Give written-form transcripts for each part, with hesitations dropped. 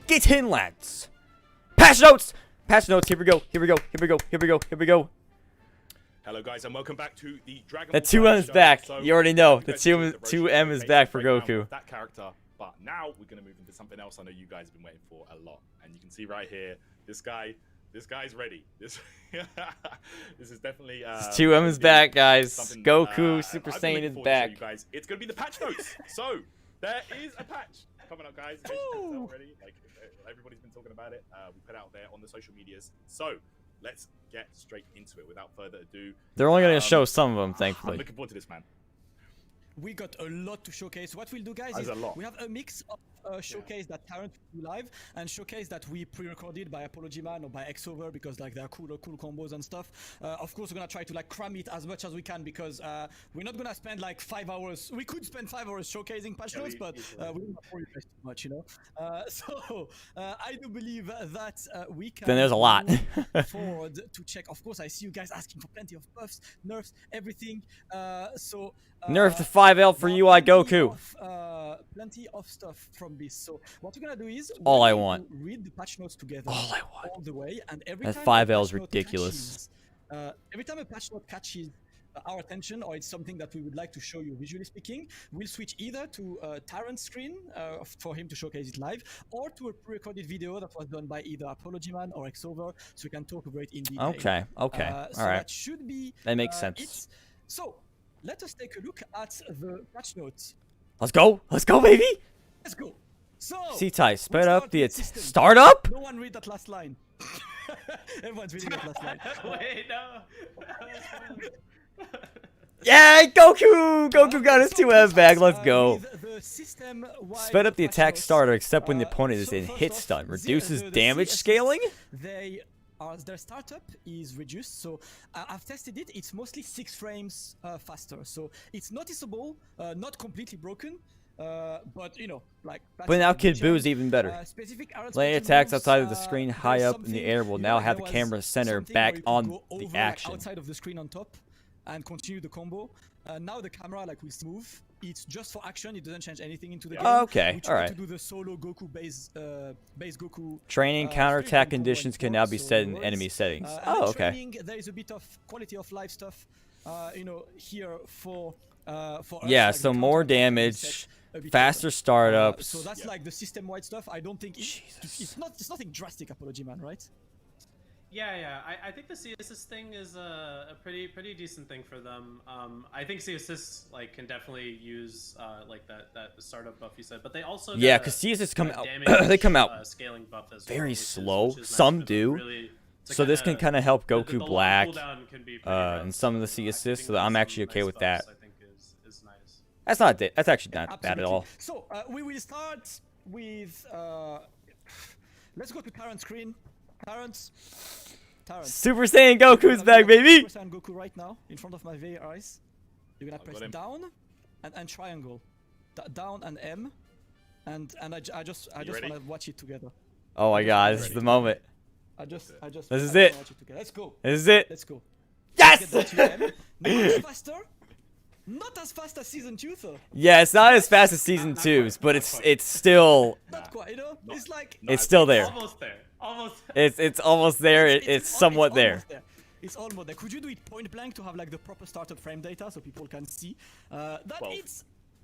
Get in, lads. Patch notes. Patch notes. Here we go. Here we go. Here we go. Here we go. Here we go. Hello guys and welcome back to the Dragon The Ball 2M is back. So, you already know. The you guys 2M is back for breakdown Goku. of that character, but now we're going to move into something else I know you guys have been waiting for a lot. And you can see right here, this guy's ready. This is definitely 2M is back, guys. Goku Super I've been Saiyan looking is forward to show back. you guys. It's going to be the patch notes. So there is a patch coming up, guys. As you can tell already, like everybody's been talking about it. We put it out there on the social medias. So let's get straight into it without further ado. They're only going to show some of them, I'm thankfully. looking forward to this, man. We got a lot to showcase. What we'll do, guys, There's is a lot. we have a mix of showcase that Tarrant will do live and showcase that we pre-recorded by Apology Man or by Xover because like there are cool combos and stuff. Of course, we're gonna try to like cram it as much as we can because we're not gonna spend like 5 hours. We could spend 5 hours showcasing patch notes, but we don't want to too much, you know. So I do believe that we can. Then there's a lot. move forward to check. Of course, I see you guys asking for plenty of buffs, nerfs, everything. Nerf the 5L for UI Goku. Plenty of stuff from this. So what we're gonna do is All I want. read the patch notes together All I want. all the way, and every That time 5L a is patch note ridiculous. catches, every time a patch note catches our attention, or it's something that we would like to show you visually speaking, we'll switch either to Tarrant's screen for him to showcase it live, or to a pre-recorded video that was done by either Apology Man or Xover, so we can talk about it in detail. Okay. Okay. So All right. that should be. That makes sense. So let us take a look at the patch notes. Let's go. Let's go, baby. Let's go. So C-Tie, sped we'll up start the with system. startup. No one read that last line. Everyone's reading that last line. Wait, no. Yeah, Goku! Goku got his So 2M back. Let's with go. the system-wide Sped up the patch attack notes, starter except when the opponent is so in first hit off, stun. the Reduces damage CS scaling? Their startup is reduced, so I've tested it. It's mostly 6 frames faster, so it's noticeable, not completely broken, but you know, like. But now Kid Buu is even better. Specific arrow Laying special attacks moves, outside of the screen there's high up in the something, air will you now know, have the there camera was center something back where you could on go the over, like, action. outside of the screen on top and continue the combo. Now the camera like will move. It's just for action. It doesn't change anything into the game. Oh, okay, We tried alright. to do the solo Goku base Goku. Training uh, counterattack stream conditions control can now be so set in words. enemy settings. And Oh, in okay. training, there is a bit of quality of life stuff, you know, here for us, Yeah, like so the more counter can be damage, set a bit faster better. startups. So that's like the system-wide stuff. I don't think it's nothing drastic, Apology Man, right? Yeah. I think the C assist thing is a pretty decent thing for them. I think C assist like can definitely use like that startup buff you said, but they also Yeah, get because a seasons come out. damage, They come out scaling buff as very well, which slow. is nice Some for them do. really to So this can kind of help the Goku long Black cooldown can be pretty rough, and some of the so C I assists. think So I'm some actually okay nice with buffs, that. I think is nice. That's actually not bad at all. So we will start with let's go to Tarrant's screen. Tarrant. Super Saiyan Goku's back, baby. Super Saiyan Goku right now in front of my very eyes. You're gonna press him. down and triangle, down and M, and I just ready? wanna watch it together. Oh my God, this is the moment. I just. This is I it. wanna watch together. Let's go. This is it. Let's go. Yes. Get that UM. Not as faster. Not as fast as season 2 though. Yeah, it's not as fast as season 2's, but it's still Not quite. You know, it's like. it's still there. Almost there. Almost. It's almost there. It's somewhat there. It's almost there. Could you do it point blank to have like the proper startup frame data so people can see that 12. it's,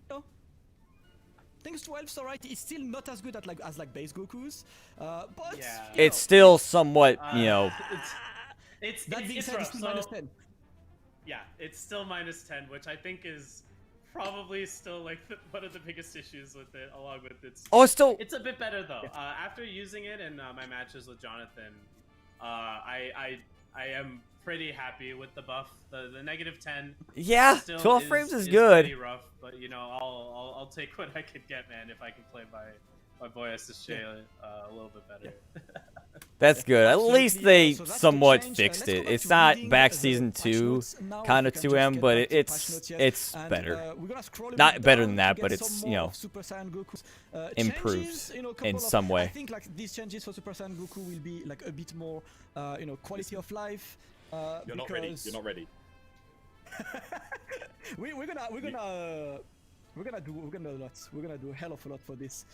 you know, I think it's 12's alright. It's still not as good at like base Goku's, but Yeah. you It's know, still somewhat, you know. It's that being it's said, rough. it's still So, minus 10. yeah, it's still -10, which I think is probably still like one of the biggest issues with it, along with its. Oh, it's still. It's a bit better though. After using it in my matches with Jonathan, I am pretty happy with the buff. The -10. Yeah, Still 12 frames is pretty good. rough, but you know, I'll take what I could get, man. If I can play my boy SSJ a little bit better. That's good. At least they So that's the somewhat change. fixed Let's go it. back It's to not reading back the season patch 2, notes now. kind of If we can just 2M, get but back to patch it's notes yet. And, better. we're gonna scroll a Not bit better down than to that, get but it's, some you more know, of Super Saiyan Goku's, improves changes, you know, couple in of- some way. I think like these changes for Super Saiyan Goku will be like a bit more, you know, quality of life. You're not ready. because You're not ready. we're gonna we're gonna do a lot. We're gonna do a hell of a lot for this.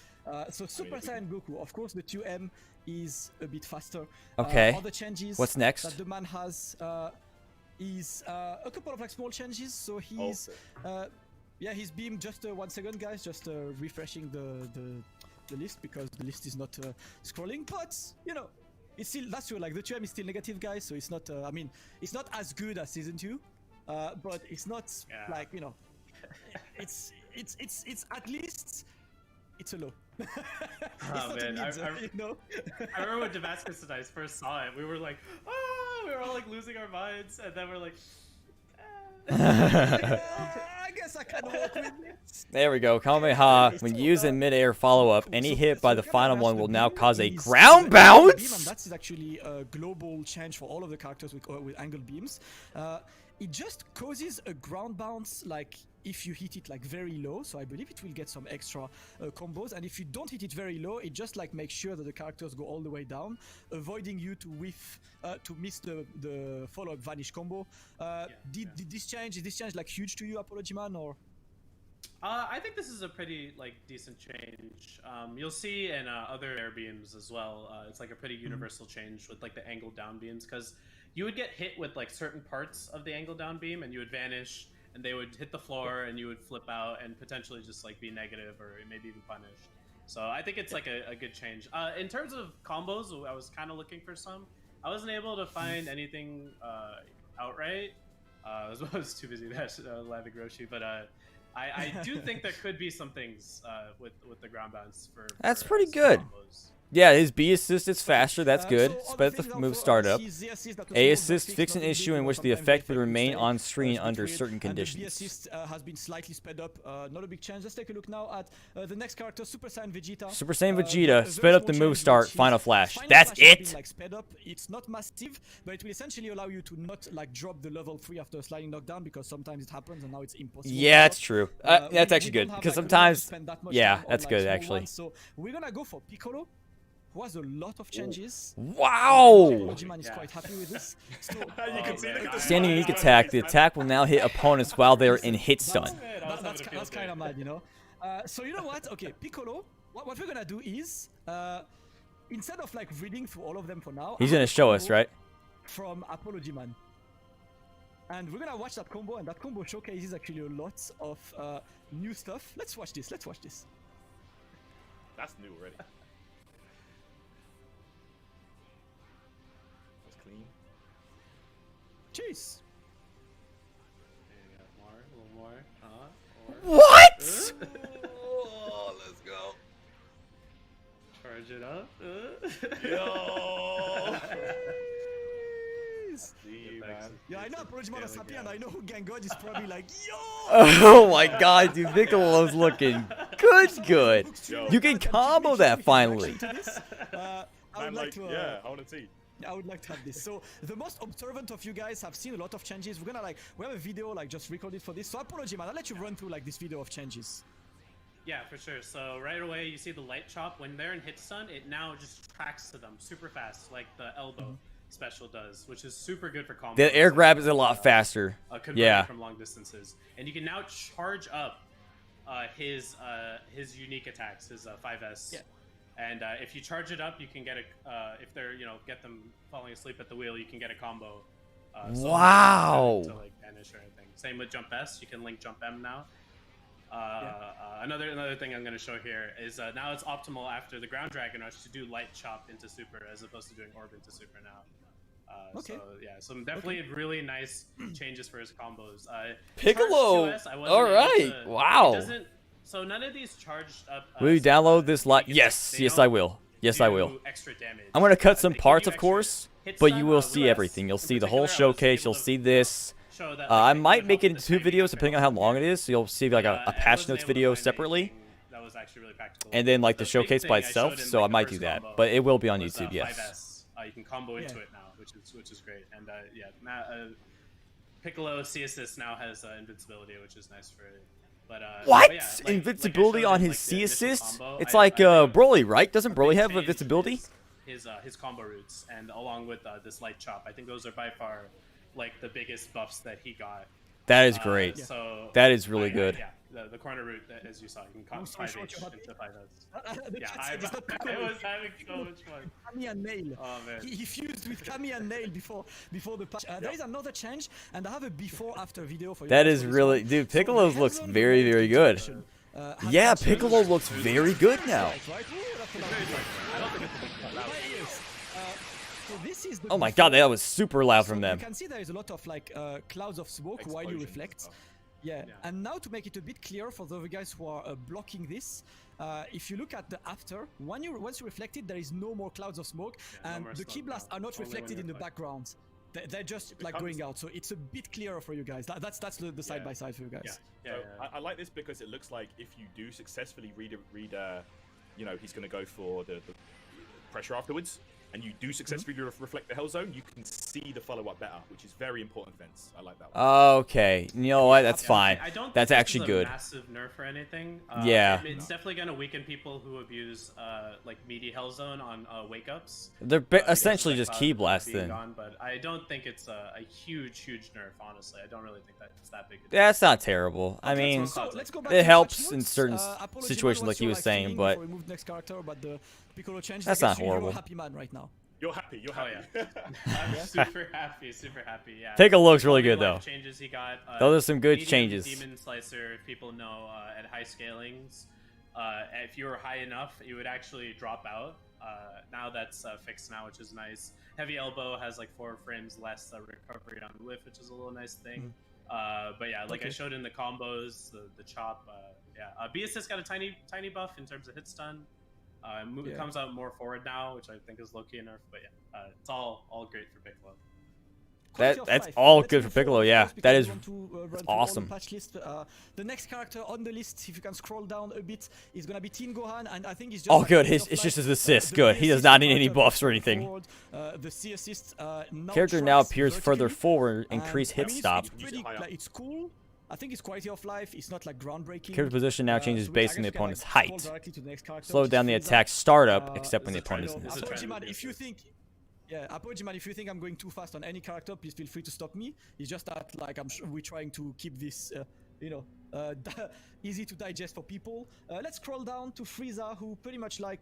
So Super Saiyan Goku, of course, the 2M is a bit faster. Okay. Other changes. What's next? That the man has is a couple of like small changes. So he's yeah, his beam. Just 1 second, guys. Just refreshing the list because the list is not scrolling. But you know, it's still that's true. Like the 2M is still negative, guys. So it's not. I mean, it's not as good as season 2, but it's not like you know. It's at least it's a low. Oh man, you know? I remember when Damascus and I first saw it, we were like, oh, we were all like losing our minds, and then we're like, I guess I can work with it. There we go. Kamehameha. When used in mid-air follow-up, any hit by the final one will now cause a ground bounce. And that is actually a global change for all of the characters with angled beams. It just causes a ground bounce like if you hit it like very low, so I believe it will get some extra combos, and if you don't hit it very low, it just like makes sure that the characters go all the way down, avoiding you to miss the follow-up vanish combo. Is this change like huge to you, Apology Man, or? I think this is a pretty like decent change. You'll see in other air beams as well. It's like a pretty universal change with like the angled down beams, because you would get hit with like certain parts of the angled down beam and you would vanish and they would hit the floor and you would flip out and potentially just like be negative or maybe even punished. So I think it's like a good change. In terms of combos, I was kind of looking for some. I wasn't able to find anything outright. I was too busy landing Roshi, but I do think there could be some things with the ground bounce for That's pretty good. Combos. Yeah, his B assist is faster, that's good. Sped the move startup. A assist fix an issue in which the effect would remain on screen under certain conditions. B assist has been slightly sped up, not a big change. Let's take a look now at the next character, Super Saiyan Vegeta. Super Saiyan Vegeta, sped up the move start, final flash. That's it! Like sped up. It's not massive, but it will essentially allow you to not like drop the level 3 after a sliding knockdown, because sometimes it happens and now it's impossible. Yeah, it's true. That's actually good, because sometimes, yeah, that's good actually. So we're gonna go for Piccolo, who has a lot of changes. Wow! Man is quite happy with this. So, You can see the Standing unique attack, the attack will now hit opponents while they're in hit stun. That's kind of mad, you know? So you know what? Okay, Piccolo, what we're gonna do is, instead of like reading through all of them for now, He's gonna show us, right? From Apology Man. And we're gonna watch that combo, and that combo showcases actually a lot of new stuff. Let's watch this, Let's That's new already. Clean. Jeez. A little more. What? Oh, let's go. Charge it up. Yo. Yeah, I know Apology Man is happy, and I know who Gangod is probably like, yo! Oh my god, dude, Piccolo's looking good. You can combo that finally. I would like to, I want to see. I would like to have this. So the most observant of you guys have seen a lot of changes. We have a video like just recorded for this. So Apology Man, I'll let you run through like this video of changes. Yeah, for sure. So right away you see the light chop. When they're in hit stun, it now just tracks to them super fast, like the elbow special does, which is super good for combos. The air grab is a lot faster. Yeah. From long distances, and you can now charge up his unique attacks, his 5S. Yeah. And if you charge it up, you can get a if they're get them falling asleep at the wheel, you can get a combo. Wow. To like banish or anything. Same with jump S. You can link jump M now. Another thing I'm going to show here is now it's optimal after the ground dragon rush to do light chop into super as opposed to doing orb into super now. Okay. So yeah, some definitely really nice changes for his combos. Piccolo. All right. Wow. So none of these charged up. Will you download this live? Yes, I will. Yes, I will. Extra damage. I'm gonna cut some parts, of course, but you will see everything. You'll see the whole showcase. You'll see this. I might make it into 2 videos depending on how long it is. So you'll see like a patch notes video separately, that was actually really practical. and then like the showcase by itself. So I might do that, but it will be on YouTube. Yes. You can combo into it now, which is great. And Piccolo C assist now has invincibility, which is nice for it. What? But yeah, invincibility on his C the assist? combo, It's like Broly, right? Doesn't Broly have invincibility? His combo routes, and along with this light chop, I think those are by far like the biggest buffs that he got. That is great. So That is really good. Yeah, the corner route, as you saw, you can cut 5H into 5S. Yeah, I was having so much fun. Kami and Nail. Oh man. He fused with Kami and Nail before the patch. There is another change, and I have a before-after video for you. That is really, dude. Piccolo's looks very, very good. Yeah, Piccolo looks very good now. Oh my god, that was super loud from them. You can see there is a lot of like clouds of smoke while you reflect. Yeah, and now to make it a bit clearer for the other guys who are blocking this, if you look at the after, once you reflect it, there is no more clouds of smoke, and the key blasts are not reflected in the background. They're just like going out, so it's a bit clearer for you guys. That's the side by side for you guys. Yeah. So I like this because it looks like if you do successfully read, you know, he's going to go for the pressure afterwards, and you do successfully reflect the hell zone, you can see the follow-up better, which is very important defense. I like that one. Okay, you know what? That's fine. I don't think that's actually this good. Is a massive nerf or anything. Yeah. It's definitely going to weaken people who abuse like meaty hell zone on wake-ups. They're essentially just key blasts then. But I don't think it's a huge nerf, honestly. I don't really think that it's that big. That's not terrible. I mean, it helps in certain situations like he was saying, but that's not horrible. Happy man right now. You're happy. You're happy. Oh, yeah. I'm super happy. Yeah. Piccolo looks really good though. Changes he got. Those are some good changes. Demon Slicer, people know at high scalings, if you were high enough, it would actually drop out. Now that's fixed now, which is nice. Heavy Elbow has like 4 frames less recovery on whiff, which is a little nice thing. But yeah, like I showed in the combos, the chop. BSS got a tiny buff in terms of hit stun. It comes out more forward now, which I think is low-key a nerf, but yeah, it's all great for Piccolo. That's all good for Piccolo, yeah. That is awesome. The next character on the list, if you can scroll down a bit, is gonna be Teen Gohan, and I think he's just oh good, it's just his assist. Good, he does not need any buffs or anything. The C assist Character now appears further forward, increase hit stop. It's cool. I think it's quality of life. It's not like groundbreaking. Character position now changes based on the opponent's height. Slow down the attack startup, except when the opponent is in his Apologiman, if you think, if you think I'm going too fast on any character, please feel free to stop me. It's just that like we're trying to keep this, easy to digest for people. Let's scroll down to Frieza, who pretty much like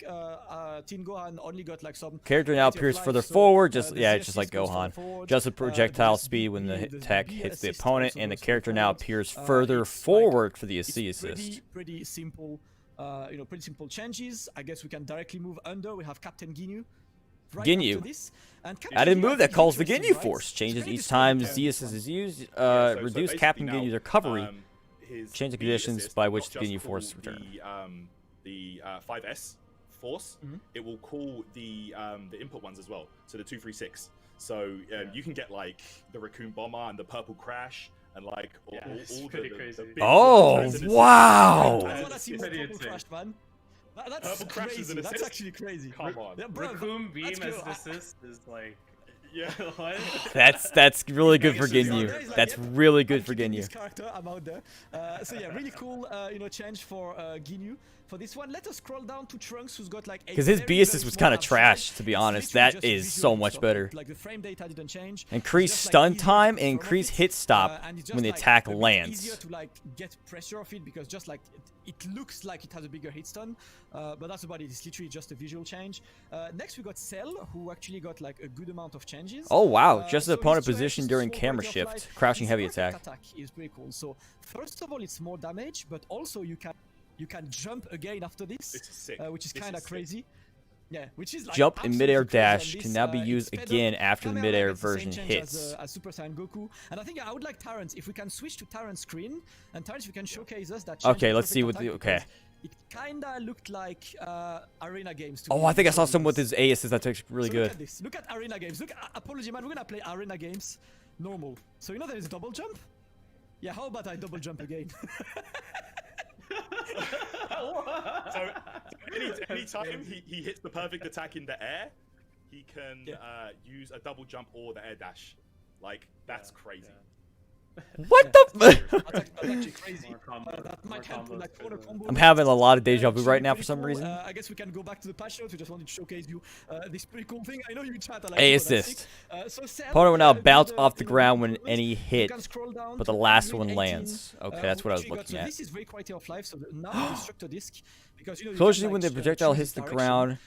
Teen Gohan only got like some. Character now appears further forward, just it's just like Gohan. Just a projectile speed when the attack hits the opponent, and the character now appears further forward for the C assist. Pretty simple, pretty simple changes. I guess we can directly move under. We have Captain Ginyu. Ginyu. Added move that calls the Ginyu Force. Changes each time Z assist is used. Reduce Captain Ginyu's recovery. Change the conditions by which the Ginyu Force return. The 5S Force, it will call the input ones as well. So the 2, 3, 6. So you can get like the Raccoon Bomber and the Purple Crash and like all the big oh wow! That's crazy. That's actually crazy. Come on. Raccoon Beam as an assist is like. Yeah. What? That's really good for Ginyu. That's really good for Ginyu. This character, I'm out there. So yeah, really cool, change for Ginyu. For this one, let us scroll down to Trunks, who's got like. Because his B assist was kind of trash, to be honest. That is so much better. Like the frame data didn't change. Increase stun time and increase hit stop when the attack lands. Easier to like get pressure off it because just like it looks like it has a bigger hit stun, but that's about it. It's literally just a visual change. Next we got Cell, who actually got like a good amount of changes. Oh wow! Just the opponent position during camera shift, crouching heavy attack. Is pretty cool. So first of all, it's more damage, but also you can jump again after this, which is kind of crazy. Yeah, which is like jump and midair dash can now be used again after the midair version hits. As Super Saiyan Goku, and I think I would like Terrence. If we can switch to Terrence screen, and Terrence, we can showcase us that. Okay, let's see what the It kinda looked like Arena Games. Oh, I think I saw some with his A assist. That's actually really good. Look at this. Look at Arena Games. Look, Apology Man. We're gonna play Arena Games, normal. So there is double jump. Yeah, how about I double jump again? So anytime he hits the perfect attack in the air, he can use a double jump or the air dash. Like that's crazy. What the? That's actually crazy. More combo, That more might help with combos like for corner the- combo. I'm having a lot of deja vu Actually right now for pretty some cool. reason. I guess we can go back to the patch notes. We just wanted to showcase you this pretty cool thing. I know you chat a lot. A assist. Opponent will now bounce off the ground when any hit, but the last one lands. Okay, that's what I was looking at. This is very quality of life. So now the destructor disc, because you know. Closely when the projectile hits the ground,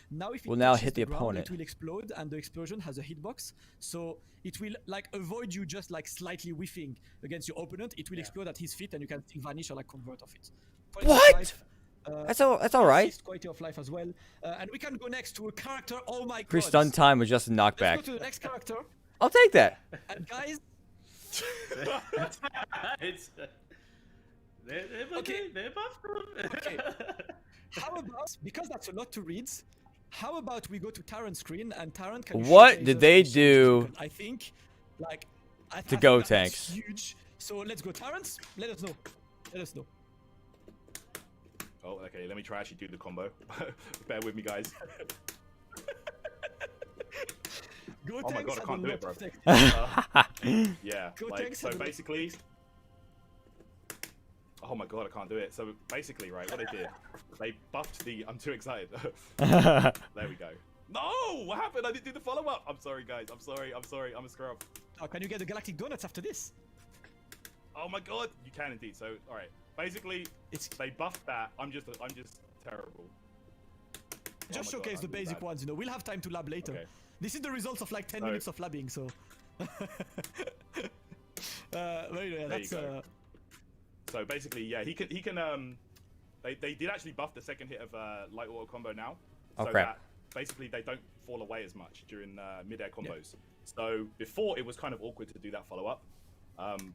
will now hit the ground, opponent. It will explode, and the explosion has a hitbox, so it will like avoid you just like slightly whiffing against your opponent. It will explode at his feet, and you can still vanish or like convert of it. Quality of What? life, That's all right. quality of life as well, and we can go next to a character. Oh my god! Free stun time was just a Let's knockback. go to the next character, I'll take that. and guys, It's, Okay. they buffed him. Okay. How about, because that's a lot to read, how about we go to Taran's screen and Taran can What showcase did us they some do changes? I think, like, I to think Go that's Tanks? huge. So let's go, Terrence. Let us know. Let us know. Oh, okay. Let me try actually do the combo. Bear with me, guys. Go Oh my Tanks god, I have can't a do lot it, bro. of tech. Yeah, Go like, Tanks so have a lot- basically... Oh my god, I can't do it. So basically, right, what they did, they buffed the... I'm too excited. There we go. No! What happened? I didn't do the follow-up! I'm sorry, guys. I'm sorry. I'm a scrub. Oh, can you get the Galactic Donuts after this? Oh my god! You can indeed. So, alright. Basically, It's they buffed that. I'm just terrible. just Oh my showcase God, the I'm basic bad. ones, you know. We'll have time to lab later. Okay. This is the results of like 10 So- minutes of labbing, so. Very yeah, There that's you go. So basically, yeah, he can they did actually buff the second hit of light water combo now. Oh, So crap. that basically they don't fall away as much during mid-air combos. So before it was kind of awkward to do that follow-up,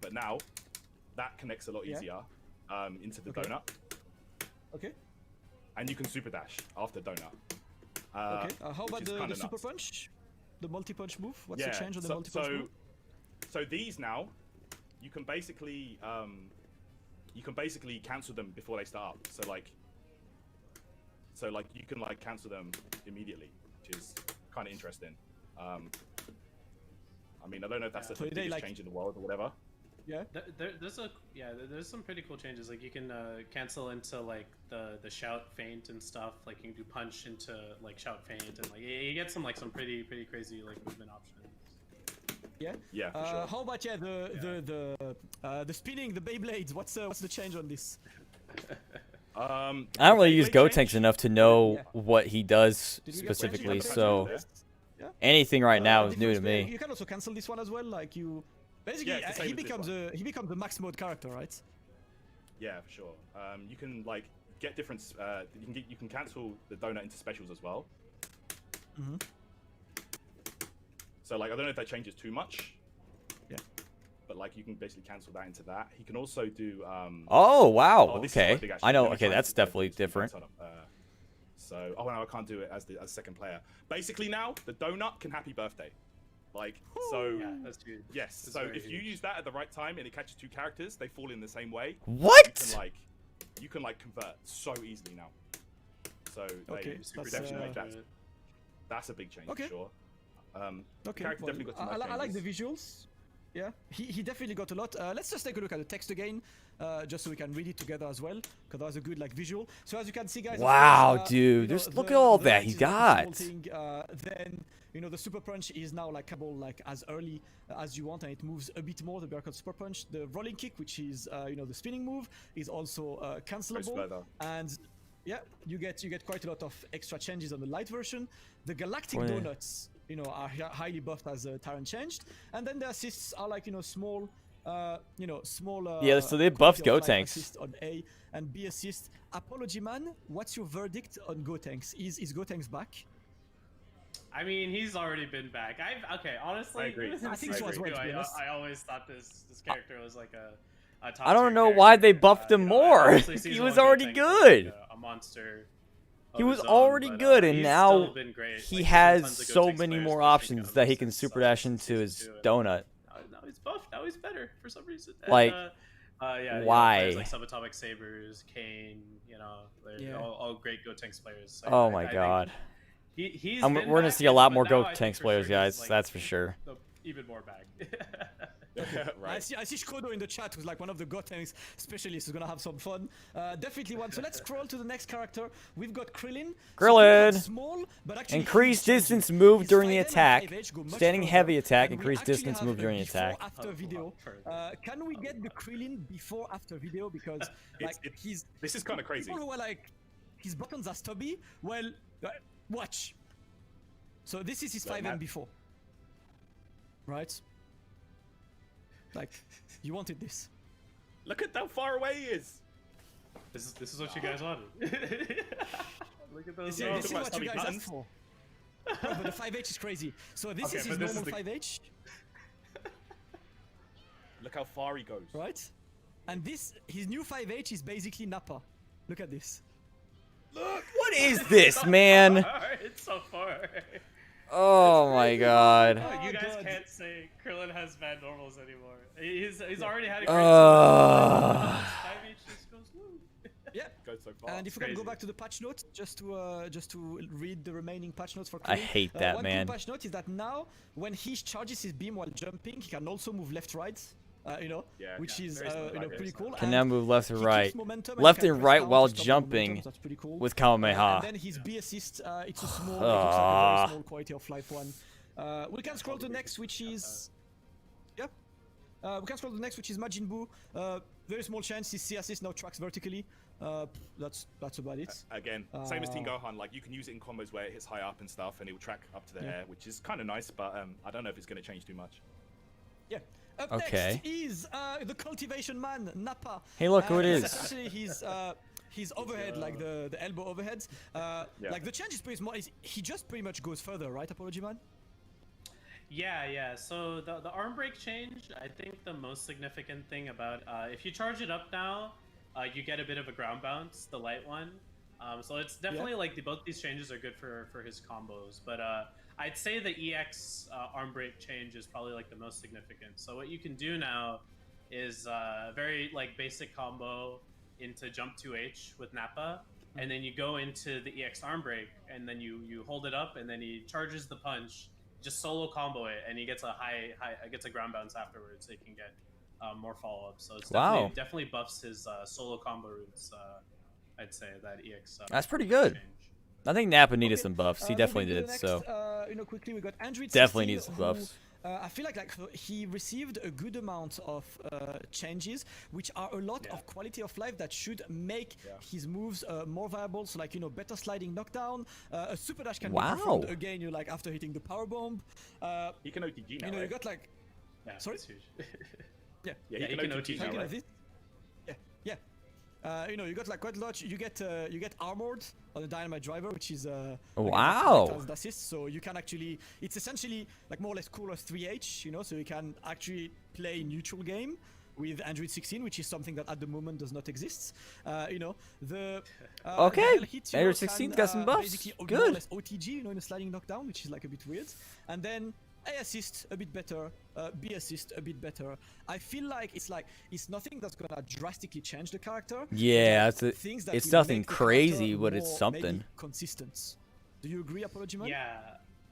but now that connects a lot Yeah. easier into the Okay. donut, okay. and you can super dash after donut. Okay. How which about is the kinda super nuts. punch? The multi-punch move? What's Yeah, the change on the so, multi-punch move? so these now, you can basically cancel them before they start up. So like you can like cancel them immediately, which is kind of interesting. I mean, I don't know if that's So the they, biggest like- change in the world or whatever. Yeah. There's some pretty cool changes. Like you can cancel into like the shout feint and stuff. Like you can do punch into like shout feint, and like you get some pretty crazy like movement options. Yeah. Yeah, for sure. How about the spinning, the Beyblades? What's the change on this? I don't really use Beyblade Go change? Tanks enough to know Yeah. what he does Did we get specifically, changes? so Yeah. anything right now is new to Difference, me. You can also cancel this one as well. Like you, basically, Yeah, it's the same he as this becomes a max mode character, right? Yeah, for sure. You can like get different. You can cancel the donut into specials as well. Mhm. So like I don't know if that changes too much. Yeah. But like you can basically cancel that into that. He can also do. Oh wow, This is quite okay. big, actually. I know. Let me Okay, try that's and- definitely let's do different. that. So no, I can't do it as second player. Basically now the donut can happy birthday. Like so. Yeah, that's huge. Yes. That's So very if you huge. use that at the right time and it catches two characters, they fall in the same way. What? You can convert so easily now. So Okay, super that's, redemption like that's a big change Okay. for sure. Okay. Character well, definitely got some I nice like the changes. visuals. Yeah, he definitely got a lot. Let's just take a look at the text again, just so we can read it together as well, because that was a good like visual. So as you can see, guys. of Wow, course, dude, you know, just look at all that light he is, like, a small got. thing, then the super punch is now like like as early as you want, and it moves a bit more. The Berserker super punch, the rolling kick, which is the spinning move, is also cancelable. further. And yeah, you get quite a lot of extra changes on the light version. The Galactic Boy. Donuts, are highly buffed as Tyrant changed, and then the assists are like small, small. Yeah, so they buffed quality of Go life Tanks. assist on A and B assist. Apology Man, what's your verdict on Go Tanks? Is Go Tanks back? I mean, he's already been back. Honestly, I agree. I think so as well, to be honest. I always thought this character was like a top I don't tier know character. why they buffed him I more. honestly, He season was one already Gotenks was, good. like, a monster. He of was his own, already but, good, and he's now still been great. he Like, has tons of so Gotenks many players more just options making that him he can since super dash season into his 2, and donut. Now he's buffed. Now he's better for some reason. And, Like, yeah, why? players like Subatomic Sabers, Kane, they're Yeah. all great Gotenks players. So Oh I my think god. We're We're gonna see a lot more Go Tanks players, guys. That's for sure. Even more back. I see Shkodo in the chat, who's like one of the Gotenks specialists, who's gonna have some fun. Definitely one. So let's scroll to the next character. We've got Krillin. Krillin. So small, but actually Increase distance, move during the attack. Standing heavy attack, increase distance, move during the attack. After video. Can we get the Krillin before after video? Because like this is kind of crazy. People who are like, his buttons are stubby. Well, watch. So this is his 5M before. Right? Like, you wanted this. Look at how far away he is. This is what you guys wanted. Look at those. This is what you guys asked for. Bro, but the 5H is crazy. So this is his normal 5H. Look how far he goes. Right? And his new 5H is basically Nappa. Look at this. Look! What is this, man? It's so far. Oh my god. Oh, you guys can't say Krillin has bad normals anymore. He's already had a great 5H just goes woo. Yeah. Goes so far. And if we can go back to the patch notes, just to read the remaining patch notes for Krillin. I hate that, man. One cool patch note is that now, when he charges his beam while jumping, he can also move left-right. Which is pretty cool. Can now move left and right. Left and right while jumping with Kamehameha. And then his B assist, it's a small, it looks like a very small quality of life one. We can scroll to the next, which is... we can scroll to the next, which is Majin Buu. Very small chance his C assist now tracks vertically. That's about it. Again, same as Team Gohan, like you can use it in combos where it hits high up and stuff and it will track up to the air, which is kind of nice, but I don't know if it's going to change too much. Yeah. Up next is the cultivation man, Nappa. Hey, look who it is. Essentially, his overhead, like the elbow overheads. Like the change is pretty small. He just pretty much goes further, right, Apology Man? Yeah. So the arm break change, I think the most significant thing about if you charge it up now, you get a bit of a ground bounce, the light one. So it's definitely like both these changes are good for his combos, but I'd say the EX arm break change is probably like the most significant. So what you can do now is very like basic combo into jump 2H with Nappa, and then you go into the EX arm break, and then you hold it up, and then he charges the punch, just solo combo it, and he gets a gets a ground bounce afterwards. So he can get more follow up. So it's definitely buffs his solo combo routes. I'd say that EX. That's pretty good. Change. I think Nappa needed some buffs. He definitely did. Next, so quickly we got Android definitely 16, needs some buffs. I feel like he received a good amount of changes, which are a lot of quality of life that should make his moves more viable. So like better sliding knockdown, a super dash can be performed again. Like after hitting the power bomb. He can OTG now. You got like. Sorry. Huge. Yeah, he can OTG now. Right? You got like quite a lot. You get armored on the dynamite driver, which is assist. So you can actually, it's essentially like more or less cool as 3H. So you can actually play neutral game with Android 16, which is something that at the moment does not exist. The Android 16 got some buffs. Basically, good. More or less OTG, in a sliding knockdown, which is like a bit weird, and then A assist a bit better, B assist a bit better. I feel like it's nothing that's gonna drastically change the character. Yeah, it's nothing crazy, but it's something consistent. Do you agree, Apology Man?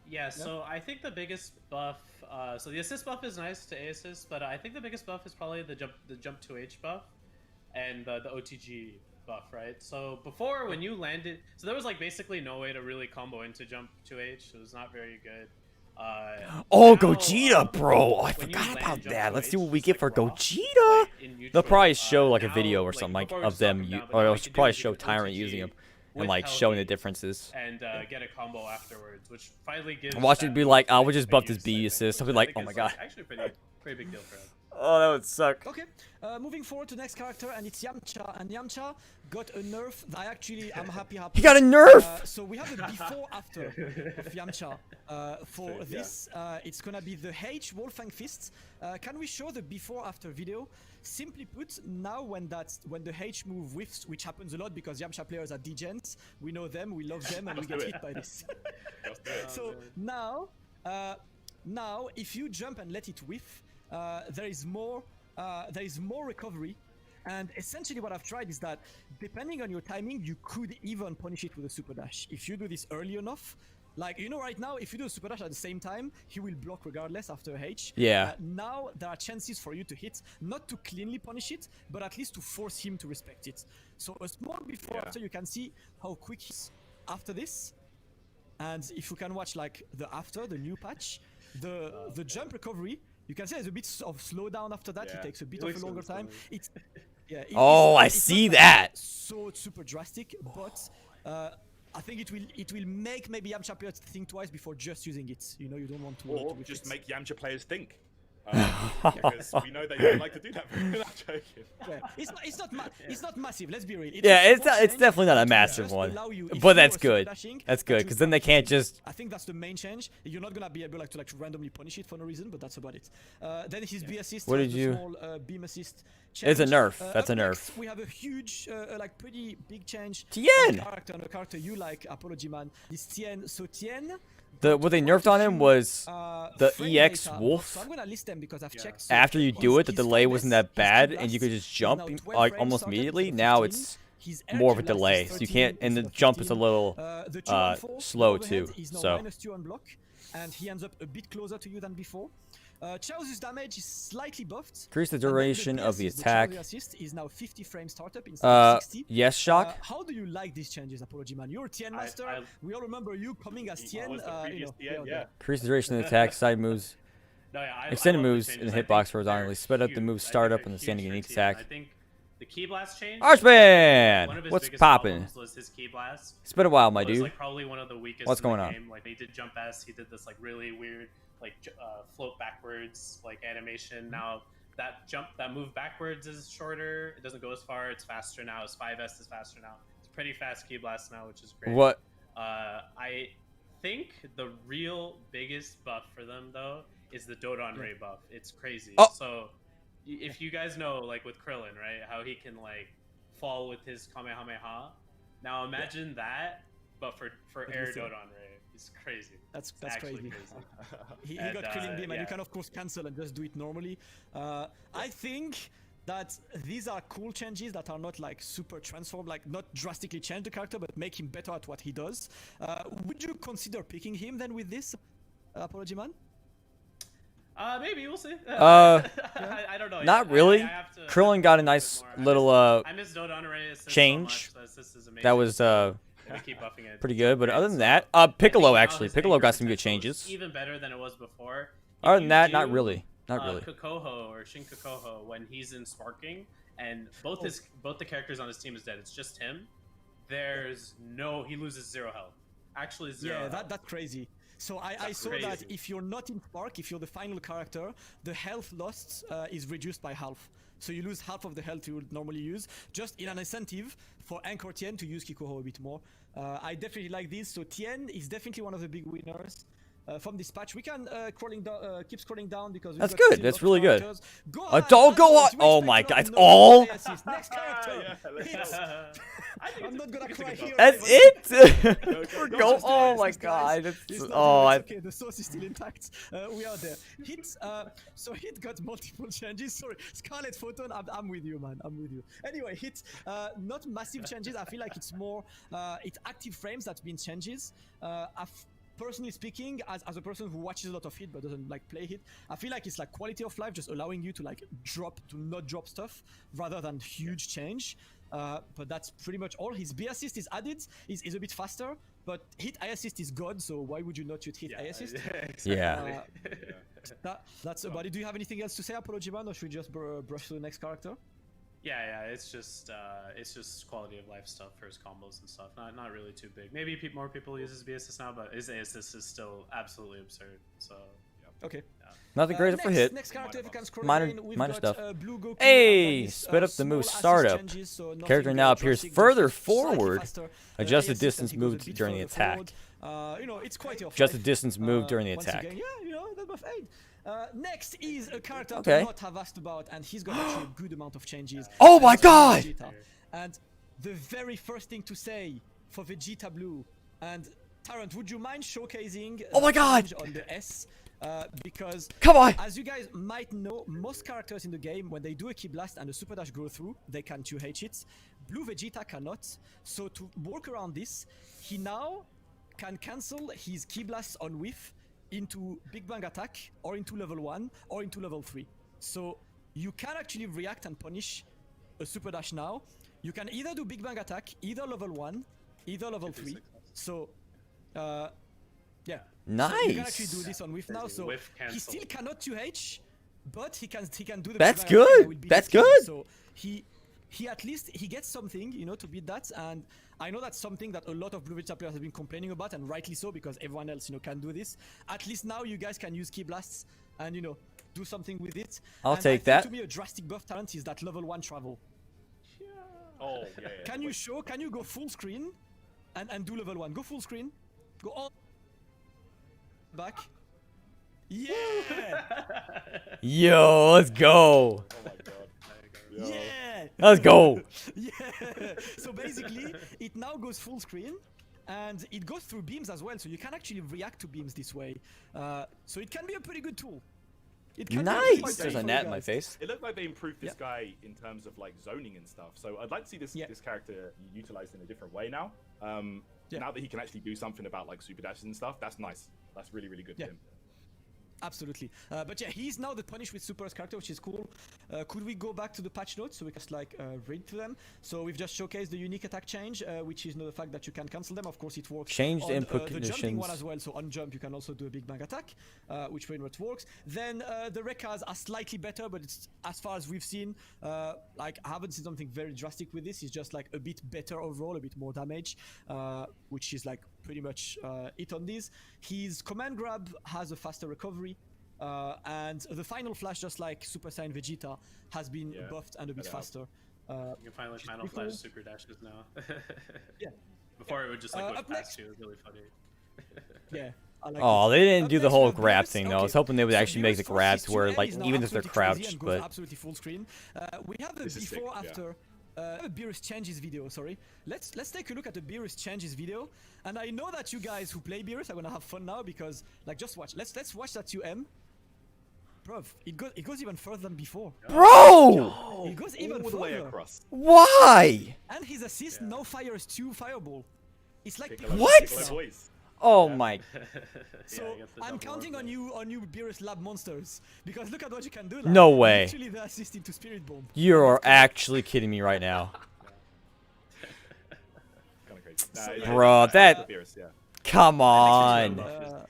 Yeah. So I think the biggest buff. So the assist buff is nice to A assist, but I think the biggest buff is probably the jump 2H buff, and the OTG buff, right? So before when you landed, so there was like basically no way to really combo into jump 2H. It was not very good. Gogeta, bro! I forgot about that. Let's see what we get for Gogeta. They'll probably show like a video or something like of them, or they'll probably show Tyrant using them and like showing the differences. And get a combo afterwards, which finally gives. Watch it be like, we just buffed his B assist. I'll be like, oh my god. Actually, pretty big deal for him. Oh, that would suck. Okay, moving forward to the next character, and it's Yamcha. And Yamcha got a nerf that I'm happy. He got a nerf! So we have a before-after of Yamcha. For this, it's gonna be the H Wolfang Fist. Can we show the before-after video? Simply put, now when the H move whiffs, which happens a lot because Yamcha players are degens, we know them, we love them, and we get hit by this. So now, if you jump and let it whiff, there is more recovery, and essentially what I've tried is that depending on your timing, you could even punish it with a super dash. If you do this early enough, Like, you know, right now, if you do a super dash at the same time, he will block regardless after H. Yeah. Now, there are chances for you to hit, not to cleanly punish it, but at least to force him to respect it. So a small before after, you can see how quick he's after this. And if you can watch, like, the after, the new patch, the jump recovery, you can see there's a bit of slowdown after that. It takes a bit of a longer time. It's, I see that. So super drastic, but I think it will make maybe Yamcha players think twice before just using it. You know, you don't want to. Or just make Yamcha players think. Because we know they don't like to do that. I'm joking. Yeah, it's not massive. Let's be real. It's definitely not a massive one, but that's good. That's good because then they can't just. I think that's the main change. You're not gonna be able to randomly punish it for no reason, but that's about it. Then his B assist. What did you? Small, beam assist. It's a nerf. That's a nerf. We have a huge, like pretty big change. Tien. The character you like, Apology Man. Is Tien. So Tien. What they nerfed on him was the EX data. Wolf. So I'm gonna list them because I've checked. So After you do it, the delay wasn't that bad, His and you could just jump now 12 like frames almost started immediately. instead of Now 15. it's His air more of a gymnast is delay, so you 13 can't. And the instead of jump is a 15. little The 2-on-4 slow overhead too. is now So -2 on block, and he ends up a bit closer to you than before. Chao's damage is slightly buffed. increase the And then duration of the assist, attack. Chao's assist is now 50 frame startup instead of 60. Yes, shock. How do you like these changes, Apology Man? You're a Tien master. We all remember you coming as Tien. was the previous Tien, yeah. Increase the duration of the attack. Side moves. No, yeah, Extended love the moves changes. in the I hitbox think horizontally. they're Sped up the huge. move I think startup they're and the huge standing for unique Tien. attack. I think the key blast change. Archman! One of his What's biggest poppin'? problems was his key blast. It's been a while, my It was dude. like probably one of the weakest. What's in the going on? game. Like he did jump S, he did this like really weird like float backwards like animation. Now that move backwards is shorter. It doesn't go as far. It's faster now. His 5S is faster now. It's pretty fast key blast now, which is great. What? I think the real biggest buff for them though is the Dodon Ray buff. It's crazy. Oh. So if you guys know like with Krillin, right, how he can like fall with his Kamehameha. Now imagine that, but for air Dodon Ray. It's crazy. That's actually crazy. He And, got Krillin beam, and you yeah. can of course cancel and just do it normally. I think that these are cool changes that are not like super transform, like not drastically change the character, but make him better at what he does. Would you consider picking him then with this, Apology Man? Maybe we'll see. I don't know. Not I really. have to Krillin got a bit nice more. little I miss Dodon Ray assist change. So much. Assist is amazing. that was They keep buffing it. pretty good. But Great. other than So, that, I Piccolo think now actually. his Piccolo got anchor some good potential is changes. Even better than it was before. If Other than you that, not do, really. Not really. Kokoho or Shin Kokoho when he's in sparking and both the characters on his team is dead. It's just him. He loses 0 health. Actually 0. Yeah, health. that's crazy. So I saw that crazy. if you're not in Spark, if you're the final character, the health lost is reduced by half. So you lose half of the health you would normally use, just in an incentive for Anchor Tien to use Kikoho a bit more. I definitely like this. So Tien is definitely one of the big winners. From this patch, we can keep scrolling down because we've That's got good. still That's lots of really good. characters. Go A doll go on. Oh my god, it's all. Next character. I think I'm not gonna cry here. That's it. We're go. Oh my god. Okay, the source is still intact. We are there. So Hit got multiple changes. Sorry, Scarlet Photon. I'm with you, man. I'm with you. Anyway, Hit, not massive changes. I feel like it's more, it's active frames that's been changes. Personally speaking, as a person who watches a lot of Hit but doesn't like play Hit, I feel like it's like quality of life, just allowing you to like not drop stuff rather than huge change. But that's pretty much all. His B assist is added, is a bit faster, but Hit I assist is God, so why would you not use Hit I assist? Exactly. Yeah. That's about it. Do you have anything else to say, Apology Man, or should we just brush to the next character? Yeah, it's just quality of life stuff for his combos and stuff. Not really too big. Maybe more people use his B assist now, but his A assist is still absolutely absurd. So okay. Nothing crazy for Hit. Next character, if you can scroll Minor in, we've got, stuff. Blue Goku Hey, Black, sped up the small move assist startup. changes, so nothing Character now appears drastic, further just slightly forward. faster. Adjust the ASS distance and he goes a moved bit during the further attack. forward. It's quite a Adjust the distance moved during the once attack. again, that buff aid. Next is a character Okay. I do not have asked about, and he's got actually a good amount of changes. Oh my And god! Vegeta. And the very first thing to say for Vegeta Blue, and Tarrant, would you mind showcasing Oh my god! on the S? Because Come on! as you guys might know, most characters in the game, when they do a Ki Blast and a Super Dash go through, they can 2H it. Blue Vegeta cannot. So to work around this, he now can cancel his Ki Blasts on whiff into Big Bang Attack, or into level 1, or into level 3. So you can actually react and punish a Super Dash now. You can either do Big Bang Attack, either level 1, either level 3. So, yeah. Nice. So you can actually do this on whiff now. So Whiff he cancel. still cannot 2H, but he can do the. That's Big Bang Attack good. that will beat That's the king. good. So he at least he gets something, you know, to beat that. And I know that's something that a lot of Blue Vegeta players have been complaining about, and rightly so, because everyone else, you know, can do this. At least now you guys can use Ki Blasts and, you know, do something with it. I'll And take I think that. To me, a drastic buff talent is that level 1 travel. Oh, yeah. Can you show? Can you go full screen and do level 1? Go full screen. Go all back. Yeah. Yo, let's go. Oh my god. Yeah. Let's go. Yeah. So basically, it now goes full screen, and it goes through beams as well. So you can actually react to beams this way. So it can be a pretty good tool. It can be a pretty Nice. good There's tool a for gnat you in my guys. face. It looked like they improved this Yeah. guy in terms of like zoning and stuff. So I'd like to see this Yeah. this character utilized in a different way now. Yeah. Now that he can actually do something about like super dashes and stuff, that's nice. That's really really good Yeah. for him. Absolutely. But yeah, he's now the punish with Super's character, which is cool. Could we go back to the patch notes so we can just like read through them? So we've just showcased the unique attack change, which is the fact that you can cancel them. Of course, it works. Changed on, input the jumping conditions. one as well. So on jump, you can also do a big bang attack, which pretty much works. Then the Rekkas are slightly better, but it's as far as we've seen, like I haven't seen something very drastic with this. It's just like a bit better overall, a bit more damage, which is like pretty much it on these. His command grab has a faster recovery. And the final flash, just like Super Saiyan Vegeta, has been buffed and a bit better. faster. You can finally final pretty cool. flash super dashes now. Yeah. Before it would just like Up go past next- you. It was really funny. Yeah. I like Oh, it. they didn't Up do the next, whole we have grab Beerus. thing though. I Okay. was hoping they would So actually make the Beerus grabs forces where 2M like is now even if they're absolutely crazy crouched, and goes but absolutely full screen. We have the This is sick, before yeah. after. Beerus changes video. Sorry. Let's take a look at the Beerus changes video. And I know that you guys who play Beerus are gonna have fun now because like just watch. Let's watch that 2M. Bruv, it goes even further than before. bro, It goes even All the way further. across. why? And his assist now fires 2 fireball. It's like Piccolo- What? Piccolo boys. Oh my. So Yeah, I guess the I'm double counting orb on there. you Beerus lab monsters because look at what you can do. Like, No way. Literally the assist into Spirit Bomb. You're actually kidding me right now. Kind of crazy. Nah, So, yeah, yeah. Bro, it's that- Beerus, yeah. Come on. Buff is Uh,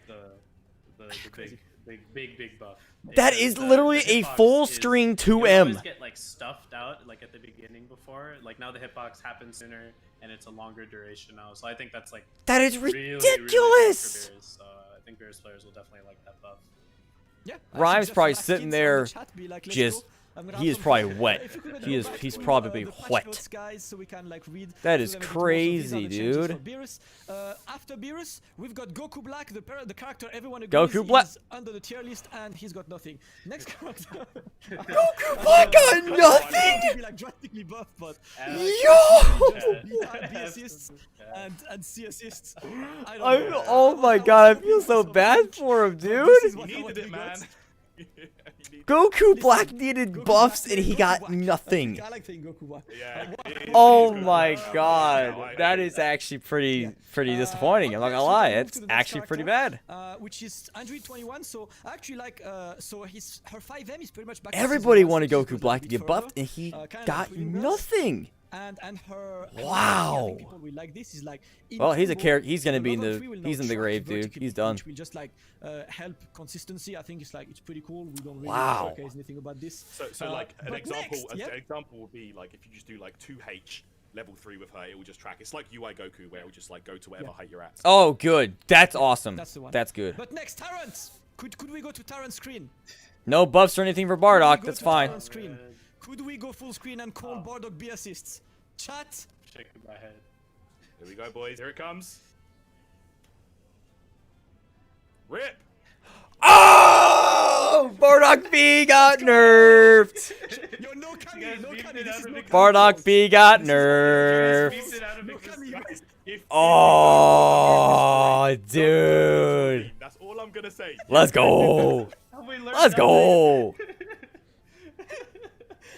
the big buff. That It's, is the literally a hitbox full is- string you 2M. always get like stuffed out like at the beginning before. Like now the hitbox happens sooner and it's a longer duration now. So I think that's like That is really ridiculous. good for Beerus. So I think Beerus players will definitely like that buff. Yeah. Rhyme's just probably ask sitting kids there on the chat, be like, "Let's just- go." I'm gonna he have is some probably fun. wet. If you could He go is- back he's to, probably the patch wet. notes, guys, so we can like read That through is them a bit more. So these are crazy, the changes for dude. Beerus. After Beerus, we've got Goku Black, the character everyone agrees Goku Black- is under the tier list, and he's got nothing. Next character. Goku Black got nothing. Be like drastically buff, but Yo. B assists and C assists. I don't I'm, know. oh my god, I feel so bad for him, This is dude. what He I want needed it, we got. man. He needed Goku Black needed Goku buffs Black- and he Goku got Black. nothing. I like saying Goku Black. Yeah. Oh He's my good. god, that is actually pretty disappointing. I'm not gonna lie, it's actually pretty bad. Which is Android 21. So I actually like so her 5M is pretty much back. to Everybody season one, wanted so she's Goku goes a Black to bit get buffed further. and he Kinda like got Twin Girls. nothing. And her Wow. I think people will like this is like in Well, he's a combo, character. He's gonna the be in level the. 3 will He's now in the track grave, dude. vertically, He's done. Which will just like help consistency. I think it's like it's pretty cool. We don't really Wow. showcase anything about this. So like an but example, next, an yeah. example would be like if you just do like 2H level 3 with her, it will just track. It's like UI Goku where it will just like go to whatever height you're at. Oh, good. That's awesome. That's the one. That's good. But next, Tyrant. Could we go to Tyrant screen? No buffs or anything for Could we Bardock. go That's to fine. Tyrant screen? Could we go full screen and call Bardock B assists? Chat. Shaking my head. Here we go, boys. Here it comes. Rip. Oh! Bardock B got nerfed. Yo, no Kami, guys no beefed Kami. it This out is of no the Kami. Bardock B got Beefed nerfed. it out of No existence. Kami. Guys, if Oh, dude. that's all I'm gonna say. Let's go. Have we learned Let's nothing? go.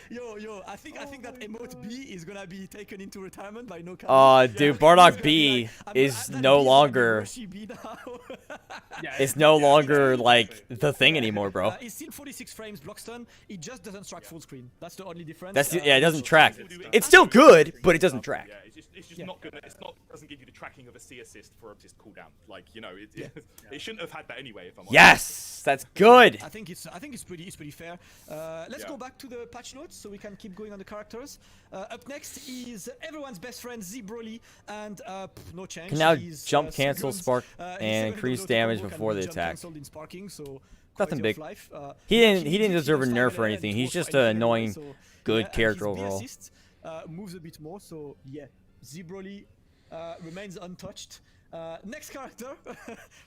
Yo, yo, I think that emote B is gonna be taken into retirement by no count. Dude, Bardock B is no longer. It's no longer like the thing anymore, bro. It's still 46 frames block stun. It just doesn't track full screen. That's the only difference. That's yeah, it doesn't track. It's still good, but it doesn't track. Yeah, it's just not good. Doesn't give you the tracking of a C assist for assist cooldown. Like, you know, it shouldn't have had that anyway. If I'm honest. Yes, that's good. I think it's pretty fair. Let's go back to the patch notes so we can keep going on the characters. Up next is everyone's best friend Z Broly, and no change. Can now He's, jump, cancel, good. spark, He's and increase damage before the jump attack. cancelled in sparking, so Nothing big. life. He didn't deserve a nerf or anything. He's just an annoying, good character his B overall. assist, moves a bit more, so yeah, Z Broly remains untouched. Next character,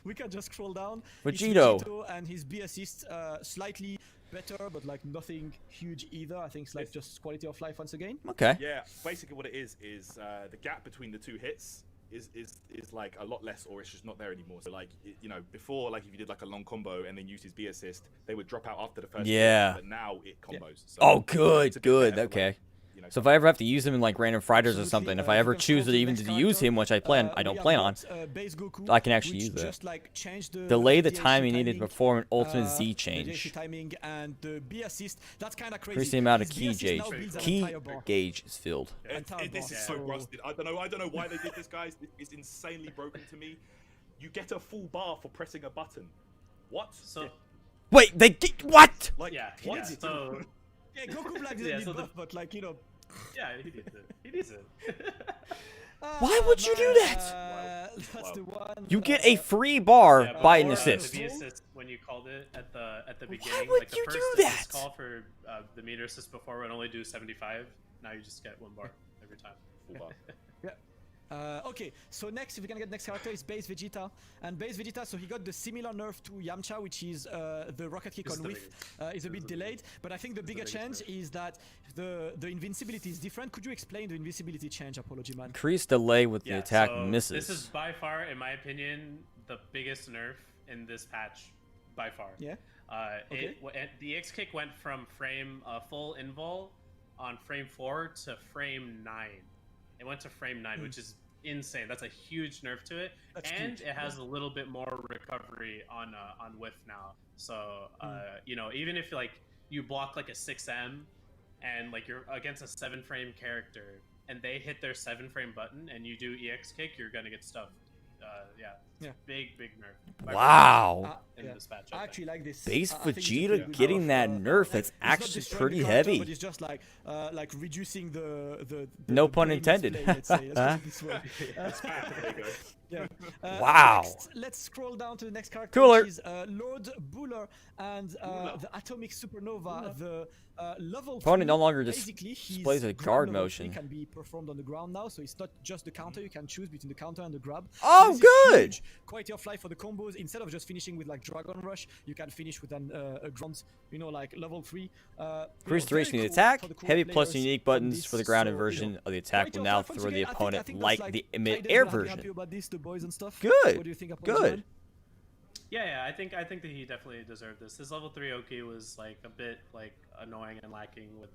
we can just scroll down. Vegito. It's Vegito, and his B assist slightly better, but like nothing huge either. I think it's like just quality of life once again. Okay. Yeah, basically what it is the gap between the two hits is like a lot less, or it's just not there anymore. So like, you know, before, like if you did like a long combo and then used his B assist, they would drop out after the first Yeah. hit, but now it combos. So Oh, it's good, a bit good. better for, Okay. like, you know, So if I ever have to use him in like random fighters or Absolutely, something, if I we ever can choose scroll to the even next to use character. him, which I don't We plan have on, got, base Goku, I can actually which use that. just, like, changed the delay the DHC time he needed to timing, perform an ultimate Z the change. DHC timing and the B assist. That's kind of crazy. Increase the amount of His B key assist gauge. now builds an Key entire bar. gauge is filled. This is so rusted. I don't know why they did this, guys. It's insanely broken to me. You get a full bar for pressing a button. What? So Wait, they get what? Like, yeah, what? yeah. So Yeah, Goku Black doesn't Yeah, need so the- buff, but like, you know. yeah, he needs it. He needs it. Why would you do that? That's the one. You get a free bar Yeah, by an before, assist. The B assist, when you called it at the beginning, Why would like the you first do assist that? call for the meter assist before would only do 75. Now you just get one bar every time. Full bar. Okay, so next, if we can get next character, is Base Vegeta. And Base Vegeta, so he got the similar nerf to Yamcha, which is the rocket kick This is on the whiff is a bit delayed. But I think the bigger biggest change is that the invincibility is different. Could you explain the invincibility change, Apology Man? Increase delay with the attack so misses. This is by far, in my opinion, the biggest nerf in this patch, by far. Yeah. Okay. The X kick went from frame full invul on frame 4 to frame 9. It went to frame 9, which is insane. That's a huge nerf to it, That's and huge, it has a little bit more recovery on whiff now. So you know, even if like you block like a 6M and like you're against a 7-frame character and they hit their 7-frame button and you do EX kick, you're gonna get stuffed. Yeah. Big nerf. By Wow. far in this patch. I actually like this. Base I think it's a Vegeta pretty good getting nerf. that nerf, Like, that's it's not actually destroying pretty the character, heavy. But it's just like reducing the No the pun play intended. display, let's say. Let's put it this way. There you go. Yeah. Wow. Next, let's scroll down to the next character, Cooler. which is Lord Buller and the Atomic Supernova, the level Opponent 3. no longer Basically, his displays a grab guard level motion. 3 can be performed on the ground now, so it's not just the counter. You can choose between the counter and the grab. Oh, This is good. huge quality of life for the combos. Instead of just finishing with like Dragon Rush, you can finish with a ground, you know, like level 3. Increase duration of the attack. Heavy plus unique buttons for the grounded version of the attack will now throw the opponent like the mid-air version. Happy about this, the boys and stuff. Good. What do you think? Apology Good. Man? Yeah, I think that he definitely deserved this. His level 3 Oki was like a bit like annoying and lacking with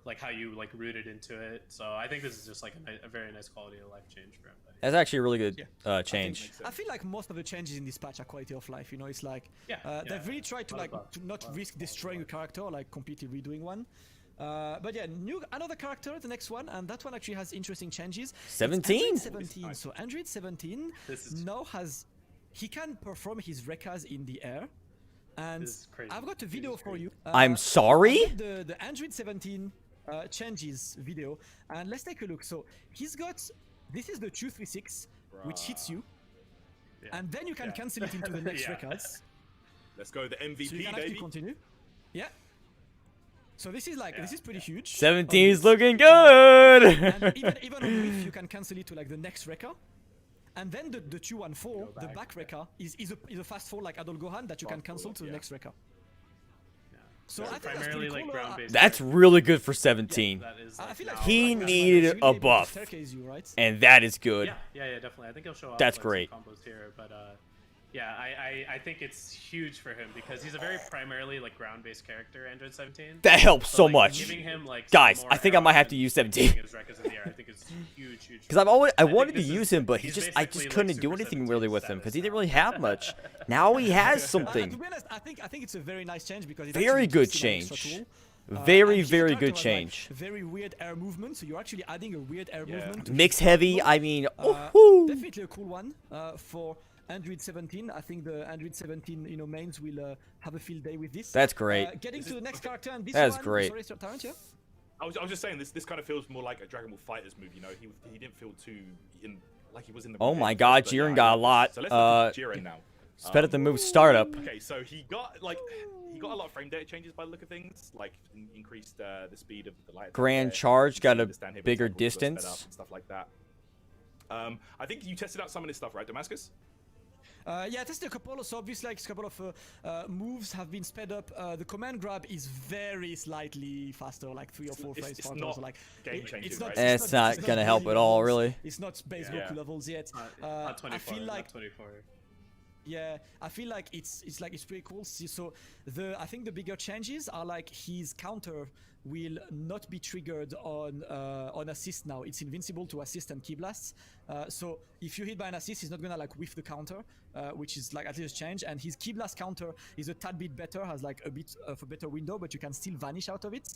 like how you like rooted into it. So I think this is just like a very nice quality of life change for him. That's actually a really good change. I feel like most of the changes in this patch are quality of life. You know, it's like Yeah, they've really tried to like to not risk destroying a character or like completely redoing one. But yeah, another character, the next one, and that one actually has interesting changes. It's 17? Android 17. So Android 17 now he can perform his Rekas in the air. And This is crazy. I've got a video for you. I'm sorry? I've got the Android 17 changes video, and let's take a look. So he's got, this is the 236, which hits you, and then you can cancel it into the next records. Let's go the MVP, So you can actually baby. continue. Yeah. So this is like, this is pretty huge. 17 is looking good. And even on whiff, you can cancel it to like the next wrecker. And then the 214, the back wrecker, is a fast fall like Adol Gohan that you can cancel to the next wrecker. So I think that's primarily pretty like cool. ground-based. That's really good for 17. That is, I feel like He Gohan needed is a really able to buff. staircase you, right? And that is good. Yeah, definitely. I think he'll show off That's like, great. some combos here, but Yeah, I think it's huge for him because he's a very primarily like ground-based character, Android 17. That helps so like, much. Giving him, like, Guys, more I think I might have to arrow use and 17. his records in the air, I think it's huge. Because I think wanted to this use is- him, but he's I just basically, like, couldn't do Super anything 17 really with him because he status didn't really now. have much. Now he has To something. be honest, I think it's a very nice change because it Very actually good gives him an extra change. tool. Very, and his very character good has, change. Like, very weird air movement, so you're actually adding a weird air movement. To Mix his heavy. combo. I mean, Definitely a cool one for Android 17. I think the Android 17 mains will have a field day with this. That's great. Getting to the next character and this That's one. great. Sorry, Sir Tarrant, yeah? I was just saying this kind of feels more like a Dragon Ball Fighters move. You know, he didn't feel too like he was in the. Oh my games, God, but Jiren yeah, got a lot. So let's look at Jiren now. Sped up the move startup. Okay, so he got a lot of frame data changes by the look of things, like increased the speed of the light. Grand charge, got a bigger distance. And stuff like that. I think you tested out some of this stuff, right, Damascus? Yeah, I tested a couple. So obviously, like a couple of moves have been sped up. The command grab is very slightly faster, like 3 or 4 frames it's faster. not So like game-changing, right? It's not gonna help at all, really. It's not base Yeah. Goku levels yet. Not 24, I feel like not 24. yeah, I feel like it's pretty cool. So I think the bigger changes are like his counter will not be triggered on assist now. It's invincible to assist and key blasts. So if you hit by an assist, he's not gonna like whiff the counter, which is like at least a change. And his key blast counter is a tad bit better, has like a bit of a better window, but you can still vanish out of it.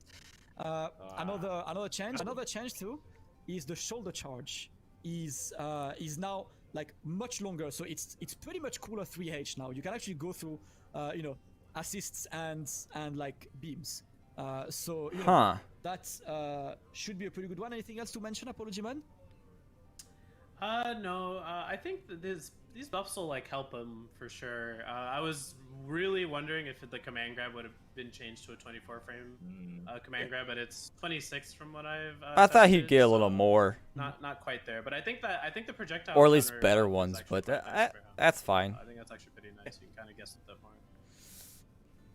Another change too is the shoulder charge is now like much longer, so it's pretty much cooler 3H now. You can actually go through assists and like beams. So that should be a pretty good one. Anything else to mention, Apology Man? No, I think that these buffs will like help him for sure. I was really wondering if the command grab would have been changed to a 24 frame command grab, but it's 26 from what I've. I thought he'd tested, get a little so more, Not quite there, but I think the projectile. or at least counter better is ones. actually But quite nice for him. that's fine. I think that's actually pretty nice. You can kind of guess it more.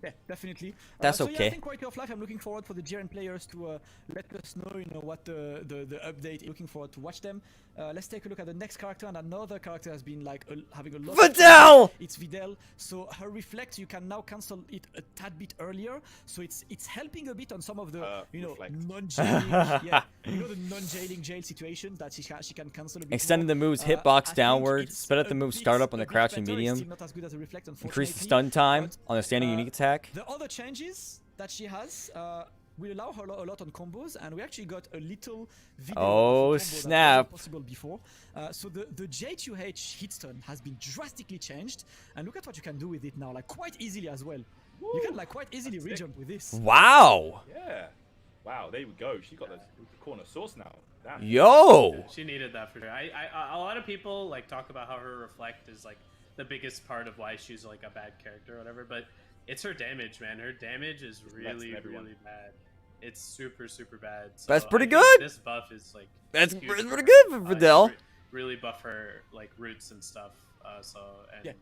Yeah, definitely. That's so, okay. Yeah, I think quality of life. I'm looking forward for the Jiren players to let us know, what the update. Looking forward to watch them. Let's take a look at the next character, and another character has been like having a lot. Vidal! It's Vidal. So her reflect, you can now cancel it a tad bit earlier. So it's helping a bit on some of the non-jailing, the non-jailing jail situations that she can cancel a bit. Extending the move's I hitbox think downward, it's sped up the a move bit- startup on a the bit crouching better. It's medium, still not as good as a reflect, increase the unfortunately, stun time but, on a standing unique attack. The other changes that she has will allow her a lot on combos, and we actually got a little video Oh, of a combo that snap. wasn't possible before. So the J2H hit stun has been drastically changed, and look at what you can do with it now, like quite easily as well. You can like quite easily rejump with this. Wow! Yeah. Wow, there we go. She got the corner source now. Damn. Yo! She needed that for sure. A lot of people like talk about how her reflect is like the biggest part of why she's like a bad character or whatever, but it's her damage, man. Her damage is really bad. It's super bad. So That's pretty I think good. This buff is like That's huge pretty for her. good for Vidal. Really buff her like roots and stuff. Yeah.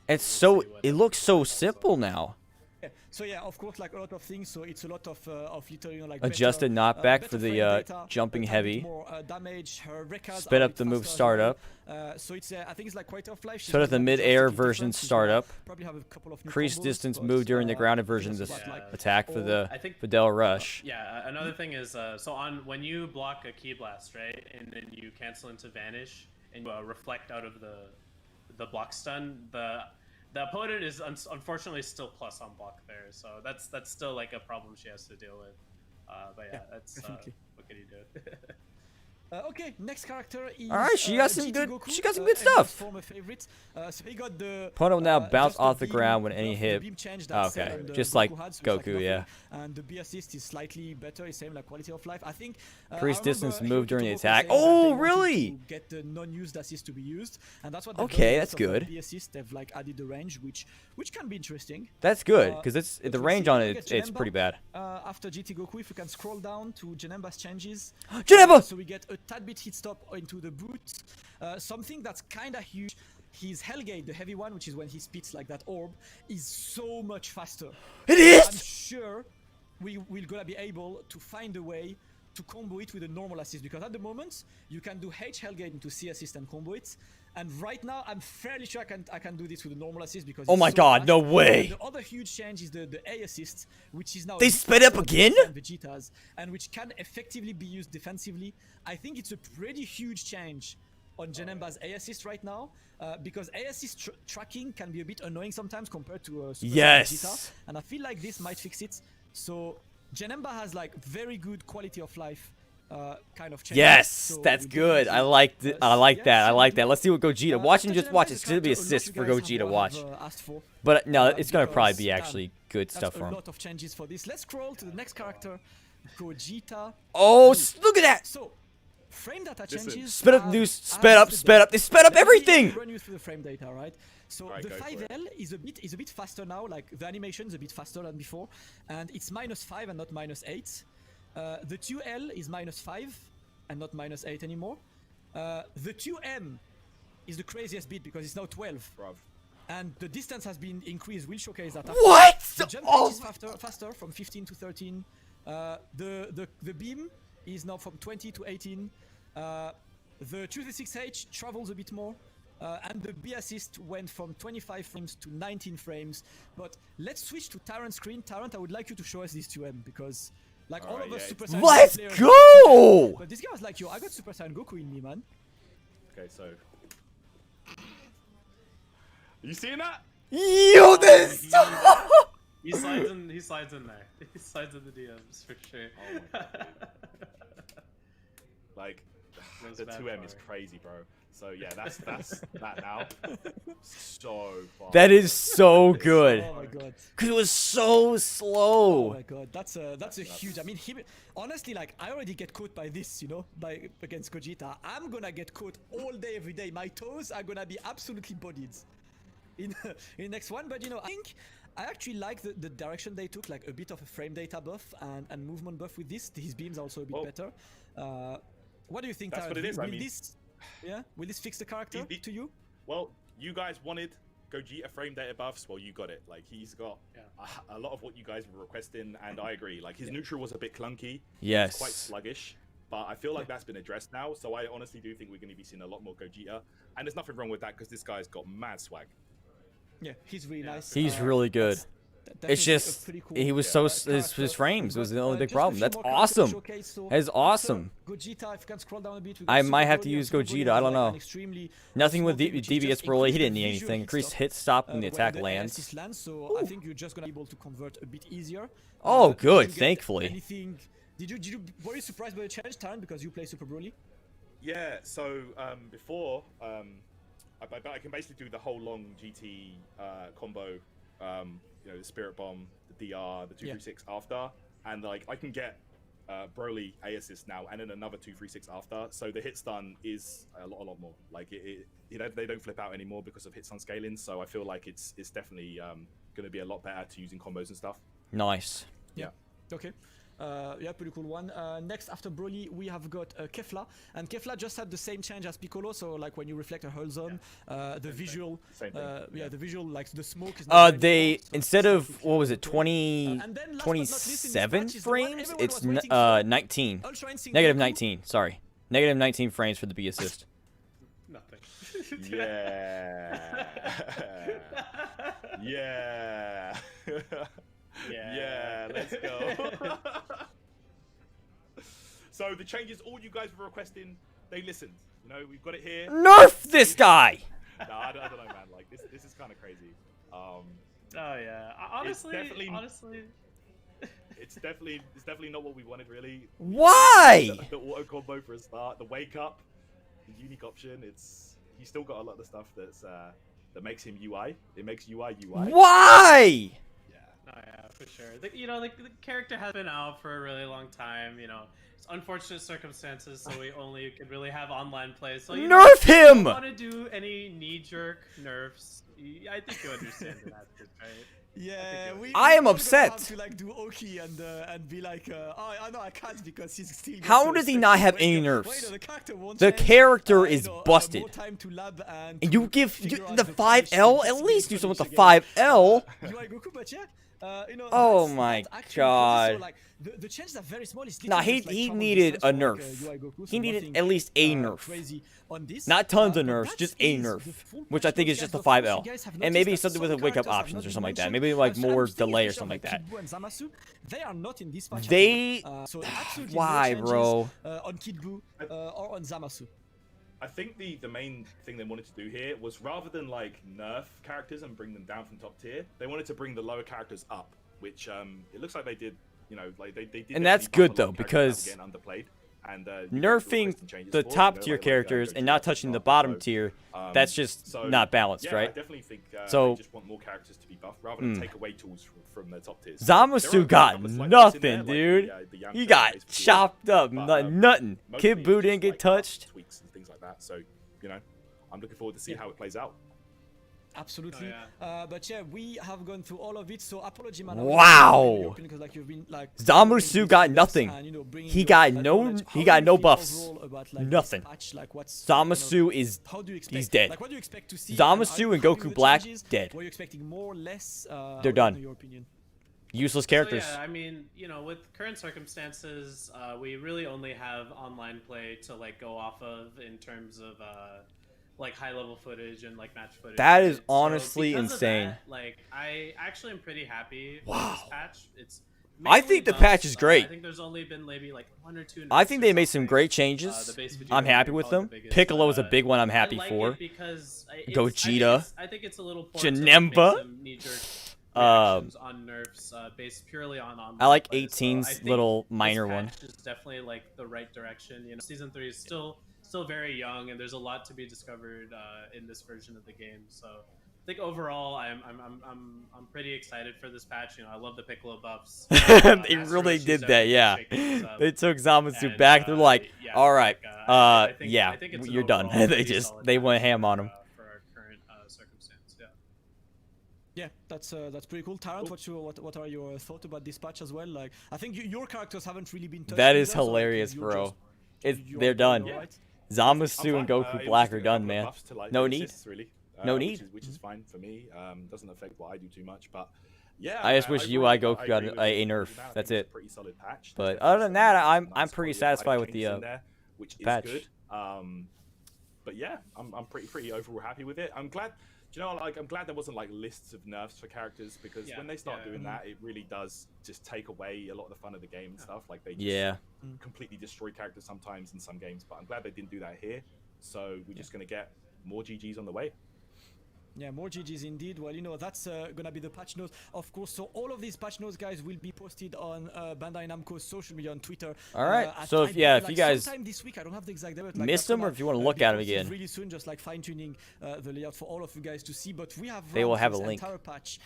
It see what looks so happens also. simple now. Yeah. So yeah, of course, like a lot of things. So it's a lot of little, like Adjusted better, knockback better for frame the data, jumping a tad bit heavy. more damage. Her records Sped are a up bit the move faster as startup. well. So it's I think it's like quite of life. She's So that got, the like, mid-air drastically version different. She's startup. Probably have a couple of new Increased combos, distance but, move during the grounded version of because this of what, like, attack for the I think Vidal rush. Yeah, another thing is so on when you block a key blast, right, and then you cancel into vanish and you reflect out of the block stun, the opponent is unfortunately still plus on block there, so that's still like a problem she has to deal with. But yeah, that's definitely. what can you do? Okay, next character is Alright, she got some GT good- Goku, she got some good Emma's stuff. Former favorite. So he got the Opponent will now bounce just off the beam ground when any buff, hit. the beam change Oh, that okay, Saiyan, just Goku like had, so it's Goku, nothing. yeah. And the B assist is slightly better. It's same like quality of life. I think. Increased I remember distance Hiroki move during the Tomoki attack. saying that Oh, they wanted really? to get the non-used assist to be used, and that's what. they've Okay, done. that's Lots of the good. B assist, they've like added the range, which can be interesting. That's good because it's But the we'll range see. on Look it. at It's Janemba. pretty bad. After GT Goku, if we can scroll down to Janemba's changes. Janemba! So we get a tad bit hit stop into the boot. Something that's kind of huge. His Hellgate, the heavy one, which is when he spits like that orb, is so much faster. It is. I'm sure we're gonna be able to find a way to combo it with a normal assist, because at the moment you can do H Hellgate into C assist and combo it, And right now, I'm fairly sure I can do this with a normal assist because. Oh it's my so god, fast. no way. And the other huge change is the A assist, which is now. They sped up again? Vegeta's, and which can effectively be used defensively. I think it's a pretty huge change on Janemba's A assist right now, because A assist tracking can be a bit annoying sometimes compared to Super Saiyan Vegeta, and I feel like this might fix it. So Janemba has like very good quality of life. Kind of change. Yes, So that's we good. I definitely, like I like that. I so like that. Let's see what Gogeta. Watch him just Janemba watch. is It's a gonna be character a lot assist you for guys Gogeta. have Watch. asked for. But no, it's gonna probably because, be actually good That's stuff for a him. lot of changes for this. Let's scroll to the next character, Gogeta. Oh, look at that! So, frame data Listen. changes. Sped up, have- news. have Sped up, listed sped them. up. They sped up Let me everything. Run you through the frame data, right? So Alright, the go for it. 5L is a bit faster now. Like the animation is a bit faster than before, and it's -5 and not -8. The 2L is -5 and not -8 anymore. The 2M is the craziest bit because it's now 12, Bruv. and the distance has been increased. We'll showcase that. What? The jump Oh, is faster from 15 to 13. The beam is now from 20 to 18. The 236H travels a bit more. And the B assist went from 25 frames to 19 frames. But let's switch to Tyrant's screen. Tyrant, I would like you to show us this 2M because like all Alright, of us yeah, Super Saiyan Let's players go! have 2M, but this guy was like, yo, I got Super Saiyan Goku in me, man. Okay, so. You seeing that? Yo, this is so. He slides in. He slides in there. He slides in the DMs for sure. Oh my God, like, Goes the bad 2M is far. crazy, bro. So yeah, that's that now. So far. That is so good. Oh my god. Cause it was so Oh slow. my god, that's a huge. I mean, honestly, like I already get caught by this, you know, against Gogeta. I'm gonna get caught all day, every day. My toes are gonna be absolutely bodied in next one. But you know, I think I actually like the direction they took, like a bit of a frame data buff and movement buff with this. His beams are also a bit better. What do you think? That's Tyrant? what it is, I Will mean- this, will this fix the character He- to you? Well, you guys wanted Gogeta frame data buffs. Well, you got it. Like he's got a lot of what you guys were requesting, and I agree. Like his neutral was a bit clunky. Yes. Quite sluggish. But I feel like that's been addressed now. So I honestly do think we're going to be seeing a lot more Gogeta, and there's nothing wrong with that because this guy's got mad swag. Yeah, he's really nice. He's really good. It's definitely a just pretty cool he was so character. his frames was the only big Just a problem. few That's more characters to awesome. showcase, so That is awesome. Gogeta, if you can scroll down a bit, we I got might Super have to Broly, use and Super Gogeta, Broly I is, don't like, know. an extremely Nothing small with thing, which DB just gets Broly. He increases didn't the need visual anything. hit Increase stop, hit stop when the when attack lands. assist lands, so I think you're just gonna be able to convert a bit easier. Oh, Did good, you get thankfully. Anything? Were you surprised by the change, Taryn, because you play Super Broly? Yeah. So before I can basically do the whole long GT combo. You know, the Spirit Bomb, the DR, the 236 after, and like I can get Broly A assist now, and then another 236 after. So the hit stun is a lot more. Like they don't flip out anymore because of hit stun scaling. So I feel like it's definitely going to be a lot better to using combos and stuff. Nice. Yeah. Okay. Yeah, pretty cool one. Next, after Broly, we have got Kefla, and Kefla just had the same change as Piccolo. So, like when you reflect a hull zone, the visual, Same thing. the visual, like the smoke is. not there They anymore, so instead it's of what was it, And then last but not 27 least in this match is the one frames? everyone It's was waiting for. 19. Ultra Instinct Negative Goku. 19. Sorry, negative 19 frames for the B assist. Nothing. Yeah. Yeah. Yeah, let's go. So the changes all you guys were requesting, they listened. You know, we've got it here. Nerf this guy. No, I don't know, man. Like this is kind of crazy. Oh yeah. Honestly, It's definitely not what we wanted, really. Why? The auto combo for a start, the wake up, the unique option. He's still got a lot of stuff that makes him UI. It makes UI. Why? Oh yeah, for sure. The character has been out for a really long time. You know, it's unfortunate circumstances, so we only could really have online play. So you Nerf him! don't want to do any knee-jerk nerfs. I think you understand that, right? Yeah, I am we're gonna upset. have to like do Oki and be like, oh no, I can't because he's still. How does he not have any nerfs? Wait, no, the character won't The change. character You is know, busted. More time to lab and And to you give figure out the finish 5L? and At least do finish something with the again. 5L. UI Goku, but yeah. You know, Oh that's my not actually God. so, like, the changes are very small. It's Nah, literally he just, like, he trouble needed distance a for, nerf. UI Goku, so He needed nothing, at least a nerf. crazy on this. Not tons of But nerfs, that just a is nerf, the full which I patch think notes, is just guys. a But of course, 5L. you guys have And noticed maybe that something with some a wake up characters have options not or been something like that. mentioned. Maybe like So more I'm thinking delay or especially something like that. Kid Buu and Zamasu, they are not in this patch. They- so absolutely Why, no changes, bro? On Kid Buu or on Zamasu. I think the main thing they wanted to do here was rather than like nerf characters and bring them down from top tier, they wanted to bring the lower characters up, which it looks like they did. You know, like they did. And that's definitely good, buff a lot though, of characters that because were getting underplayed. And nerfing the top tier characters and not touching the bottom tier, that's just not balanced, yeah, right? I definitely think So- they just want more characters to be buffed rather than take away tools from their top tiers. Zamasu got nothing, dude. He got chopped up, nothing. Kid Buu didn't get touched. Tweaks and things like that. So, you know, I'm looking forward to see how it plays out. Absolutely. Oh, But yeah, we have gone through all of it. So apology, man. Wow. Because like you've been like Zamasu got nothing. and, you know, bringing He your, got like, no- knowledge. he How got do no you feel buffs. overall about, like, Nothing. this patch? Like, what's, Zamasu is how do you expect? he's dead. Like, what do you expect to see? Zamasu are you and happy Goku with the Black, changes? dead. Were you expecting more, less? They're done. In your opinion? Useless characters. So, yeah, I mean, you know, with current circumstances, we really only have online play to like go off of in terms of like high level footage and like match footage. That is So honestly because of insane. that, like, I actually am pretty happy with Wow. this patch. It's I think the mainly patch buffs. is great. I think there's only been maybe like 1 or 2. I think nerfs they or made some something. great The changes. base Vegeta I'm happy being with probably them. the biggest, Piccolo is a big one I'm happy I like for. it because Gogeta. I think it's a little poor Janemba. to make some knee-jerk reactions on nerfs based purely on I like play. So 18's I think little minor this one. patch is definitely like the right direction. You know, season 3 is still very young, and there's a lot to be discovered in this version of the game. So I think overall, I'm pretty excited for this patch. You know, I love the Piccolo buffs. They Master really Roshi's did that, definitely yeah. shaking things up. They took Zamasu And, back. They're like, yeah, all right, like, I think it's an you're done. overall They pretty just solid they went patch ham on him. for our current circumstance. Yeah. Yeah, that's pretty cool. Tarrant, what are your thoughts about this patch as well? Like, I think your characters haven't really been touched. That is either, so, like, hilarious, you're bro. just- They're done. alright? Zamasu and Goku It Black was are just a done, couple of man. buffs to, like, No the need. assists, really. No need. Which is fine for me. Doesn't affect what I do too much, but yeah. I just wish agree UI with- Goku I got agree with a you. nerf. I think That's it's a it. pretty solid patch. But There's other than that, definitely I'm some pretty nice quality satisfied with changes the in there, which is patch. good. But yeah, I'm pretty overall happy with it. I'm glad. Do you know, like, I'm glad there wasn't like lists of nerfs for characters, because when they start doing that, it really does just take away a lot of the fun of the game and stuff. Like, they just completely destroy characters sometimes in some games. But I'm glad they didn't do that here. So we're just gonna get more GGs on the way. Yeah, more GGs indeed. Well, you know, that's gonna be the patch notes, of course. So all of these patch notes, guys, will be posted on Bandai Namco's social media on Twitter. All right. At So if you guys sometime this week, I don't have the exact date, but, like, missed that's them, or gonna, if you want to be look at them posted again, really soon, just like fine tuning the layout for all of you guys to see. But we have They will run have through a this link. entire patch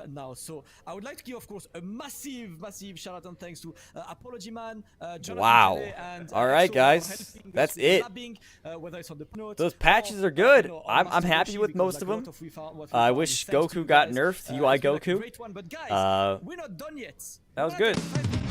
now. So I would like to give, of course, a massive shout out and thanks to Apology Man, Jonathan Wow. Tele, and All right, Exo for guys. helping us That's with it. labbing, whether it's on the notes those or, patches are you good. know, I'm Master happy Roshi, with because, most like, of a lot them. we found I is wish thanks to Goku you got guys. nerfed. UI It's been, like, a Goku. great one, but guys, we're not done yet. That was We're not good. at 5 minutes.